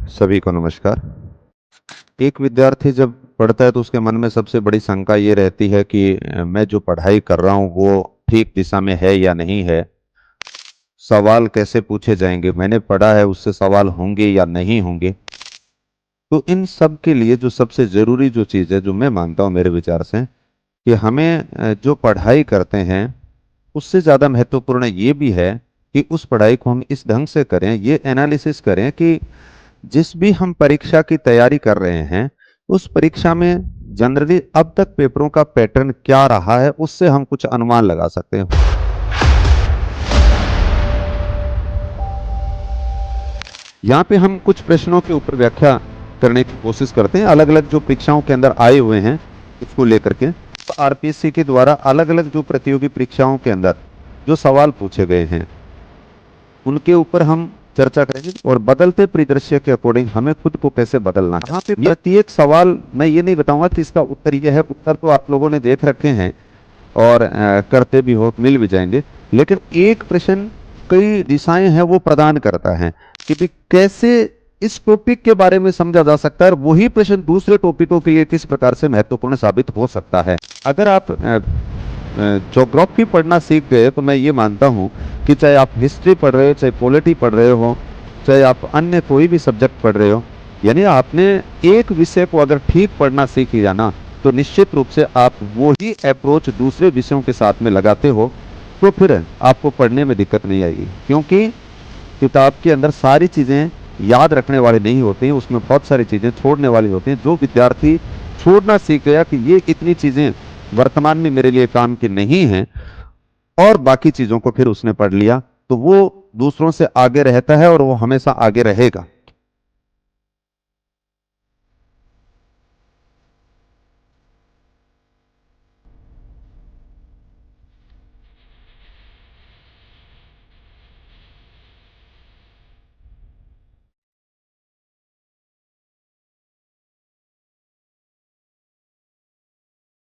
सभी को नमस्कार। एक विद्यार्थी जब पढ़ता है तो उसके मन में सबसे बड़ी शंका ये रहती है कि मैं जो पढ़ाई कर रहा हूँ वो ठीक दिशा में है या नहीं है। सवाल कैसे पूछे जाएंगे, मैंने पढ़ा है उससे सवाल होंगे या नहीं होंगे। तो इन सब के लिए जो सबसे जरूरी जो चीज़ है, जो मैं मानता हूँ मेरे विचार से, कि हमें जो पढ़ाई करते हैं उससे ज़्यादा महत्वपूर्ण ये भी है कि उस पढ़ाई को हम इस ढंग से करें, ये एनालिसिस करें कि जिस भी हम परीक्षा की तैयारी कर रहे हैं उस परीक्षा में जनरली अब तक पेपरों का पैटर्न क्या रहा है, उससे हम कुछ अनुमान लगा सकते हैं। यहाँ पे हम कुछ प्रश्नों के ऊपर व्याख्या करने की कोशिश करते हैं, अलग अलग जो परीक्षाओं के अंदर आए हुए हैं उसको लेकर के। तो आरपीएससी के द्वारा अलग अलग जो प्रतियोगी परीक्षाओं के अंदर जो सवाल पूछे गए हैं उनके ऊपर हम चर्चा करेंगे और बदलते परिदृश्य के अकॉर्डिंग हमें खुद को कैसे बदलना है। यहाँ पे प्रत्येक सवाल मैं ये नहीं बताऊंगा कि इसका उत्तर ये है, उत्तर तो आप लोगों ने देख रखे हैं और करते भी हो, मिल भी जाएंगे। लेकिन एक प्रश्न कई दिशाएं हैं वो प्रदान करता है कि भी कैसे इस टॉपिक के बारे में समझा जा सकता है और वही प्रश्न दूसरे टॉपिकों के लिए किस प्रकार से महत्वपूर्ण साबित हो सकता है। अगर आप ज्योग्राफी पढ़ना सीख गए तो मैं ये मानता हूँ कि चाहे आप हिस्ट्री पढ़ रहे हो, चाहे पॉलिटी पढ़ रहे हो, चाहे आप अन्य कोई भी सब्जेक्ट पढ़ रहे हो, यानी आपने एक विषय को अगर ठीक पढ़ना सीख लिया ना तो निश्चित रूप से आप वो ही अप्रोच दूसरे विषयों के साथ में लगाते हो तो फिर आपको पढ़ने में दिक्कत नहीं आएगी। क्योंकि किताब के अंदर सारी चीज़ें याद रखने वाली नहीं होती हैं, उसमें बहुत सारी चीज़ें छोड़ने वाली होती हैं। जो विद्यार्थी छोड़ना सीख गया कि ये इतनी चीज़ें वर्तमान में मेरे लिए काम की नहीं हैं और बाकी चीज़ों को फिर उसने पढ़ लिया, तो वो दूसरों से आगे रहता है और वो हमेशा आगे रहेगा।